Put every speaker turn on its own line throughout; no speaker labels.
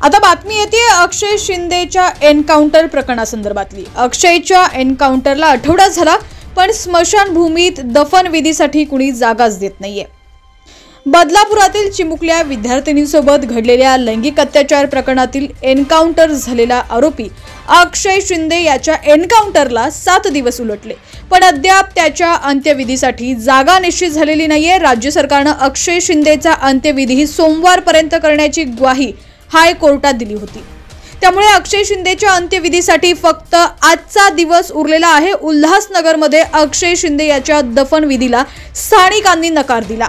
आता बातमी येते अक्षय शिंदेच्या एन्काउंटर प्रकरणासंदर्भातली। अक्षयच्या एन्काउंटरला आठवडा झाला, पण स्मशानभूमीत दफनविधीसाठी कुणी जागाच देत नाहीये। बदलापुरातील चिमुकल्या विद्यार्थिनींसोबत घडलेल्या लैंगिक अत्याचार प्रकरणातील एन्काउंटर झालेला आरोपी अक्षय शिंदे याच्या एन्काउंटरला 7 दिवस उलटले, पण अद्याप त्याच्या अंत्यविधीसाठी जागा निश्चित झालेली नाहीये। राज्य सरकारने अक्षय शिंदेचा अंत्यविधी सोमवारपर्यंत करण्याची ग्वाही हायकोर्टात दिली होती। त्यामुळे अक्षय शिंदेच्या अंत्यविधीसाठी फक्त आजचा दिवस उरलेला आहे। उल्हासनगरमध्ये अक्षय शिंदे याच्या दफनविधीला स्थानिकांनी नकार दिला।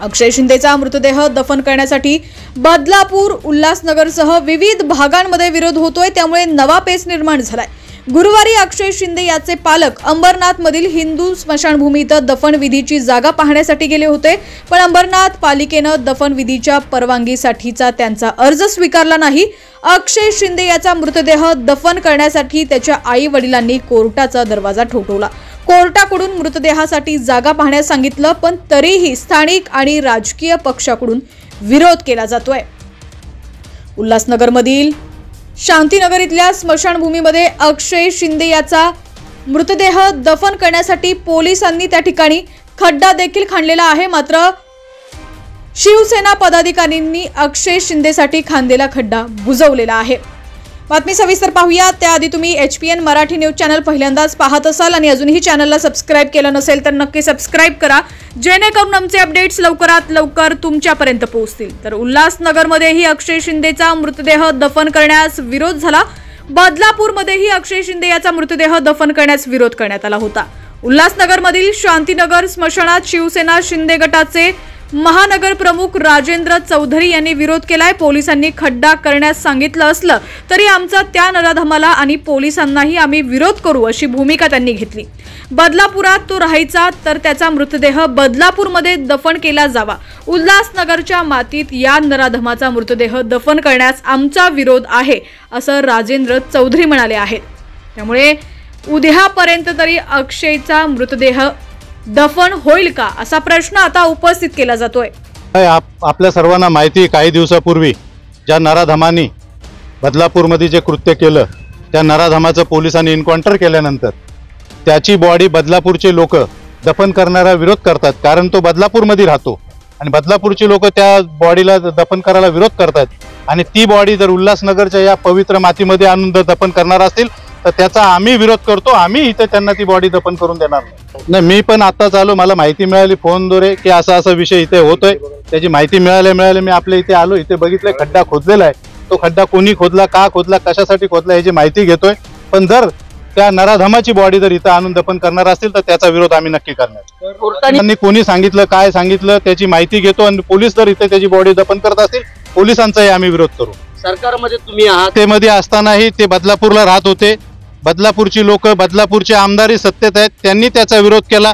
अक्षय शिंदेचा मृतदेह दफन करण्यासाठी बदलापूर, उल्हासनगरसह विविध भागांमध्ये विरोध होतोय, त्यामुळे नवा पेच निर्माण झालाय। गुरुवारी अक्षय शिंदे याचे पालक अंबरनाथमधील हिंदू स्मशानभूमीत दफनविधीची जागा पाहण्यासाठी गेले होते, पण अंबरनाथ पालिकेनं दफनविधीच्या परवानगीसाठीचा त्यांचा अर्ज स्वीकारला नाही। अक्षय शिंदे याचा मृतदेह दफन करण्यासाठी त्याच्या आई वडिलांनी कोर्टाचा दरवाजा ठोठावला। कोर्टाकडून मृतदेहासाठी जागा पाहण्यास सांगितलं, पण तरीही स्थानिक आणि राजकीय पक्षाकडून विरोध केला जातोय। उल्हासनगरमधील शांतीनगर इथल्या स्मशानभूमीमध्ये अक्षय शिंदे याचा मृतदेह दफन करण्यासाठी पोलिसांनी त्या ठिकाणी खड्डा देखील खणलेला आहे, मात्र शिवसेना पदाधिकाऱ्यांनी अक्षय शिंदेसाठी खांदलेला खड्डा बुजवलेला आहे। बातमी सविस्तर पाहूया त्याआधी तुम्ही HPN मराठी न्यूज चॅनल पहिल्यांदाच पाहत असाल आणि अजूनही चॅनलला सबस्क्राइब केलं नसेल तर नक्की सबस्क्राइब करा, जेणेकरून आमचे अपडेट्स लवकरात लवकर तुमच्यापर्यंत पोहोचतील। तर उल्हासनगरमध्येही अक्षय शिंदेचा मृतदेह दफन करण्यास विरोध झाला। बदलापूरमध्येही अक्षय शिंदे याचा मृतदेह दफन करण्यास विरोध करण्यात आला होता। उल्हासनगरमधील शांतीनगर स्मशानात शिवसेना शिंदे गटाचे महानगर प्रमुख राजेंद्र चौधरी यांनी विरोध केलाय। पोलिसांनी खड्डा करण्यास सांगितलं असलं तरी आमचा त्या नराधमाला आणि पोलिसांनाही आम्ही विरोध करू अशी भूमिका त्यांनी घेतली। बदलापुरात तो राहायचा तर त्याचा मृतदेह बदलापूरमध्ये दफन केला जावा। उल्हासनगरच्या मातीत या नराधमाचा मृतदेह दफन करण्यास आमचा विरोध आहे असं राजेंद्र चौधरी म्हणाले आहेत। त्यामुळे उद्यापर्यंत तरी अक्षयचा मृतदेह दफन होईल का असा प्रश्न आता उपस्थित केला जातोय।
आपल्या सर्वांना माहिती, काही दिवसापूर्वी ज्या नराधमांनी बदलापूरमध्ये जे कृत्य केलं त्या नराधमाचं पोलिसांनी एन्काउंटर केल्यानंतर त्याची बॉडी बदलापूरचे लोक दफन करण्याला विरोध करतात, कारण तो बदलापूरमध्ये राहतो आणि बदलापूरचे लोक त्या बॉडीला दफन करायला विरोध करतात। आणि ती बॉडी जर उल्हासनगरच्या या पवित्र मातीमध्ये आणून दफन करणार असतील तर त्याचा आम्ही विरोध करतो। आम्ही इथे त्यांना ती बॉडी दफन करून देणार नाही। मी पण आताच आलो, मला माहिती मिळाली फोनद्वारे की असा विषय इथे होतोय। त्याची माहिती मिळाल्या मी आपल्या इथे आलो, इथे बघितलं खड्डा खोदलेला आहे। तो खड्डा कोणी खोदला, का खोदला, कशासाठी खोदला याची माहिती घेतोय। पण जर त्या नराधमाची बॉडी जर इथं आणून दफन करणार असतील तर त्याचा विरोध आम्ही नक्की करणार। त्यांनी कोणी सांगितलं, काय सांगितलं त्याची माहिती घेतो आणि पोलीस जर इथे त्याची बॉडी दफन करत असतील पोलिसांचाही आम्ही विरोध करू।
सरकारमध्ये तुम्ही आहात,
ते मध्ये असतानाही ते बदलापूरला राहत होते। बदलापूरची लोक, बदलापूरचे आमदारही सत्तेत आहेत, त्यांनी त्याचा विरोध केला।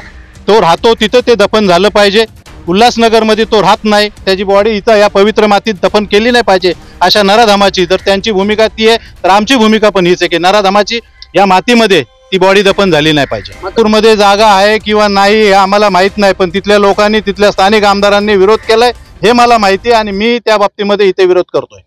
तो राहतो तिथं ते दफन झालं पाहिजे। उल्हासनगरमध्ये तो राहत नाही, त्याची बॉडी इथं या पवित्र मातीत दफन केली नाही पाहिजे। अशा नराधमाची जर त्यांची भूमिका ती आहे तर आमची भूमिका पण हीच आहे की नराधमाची या मातीमध्ये ती बॉडी दफन झाली नाही पाहिजे। नागपूरमध्ये जागा आहे किंवा नाही हे आम्हाला माहित नाही, पण तिथल्या लोकांनी, तिथल्या स्थानिक आमदारांनी विरोध केलाय हे मला माहिती आहे आणि मी त्या बाबतीमध्ये इथे विरोध करतोय।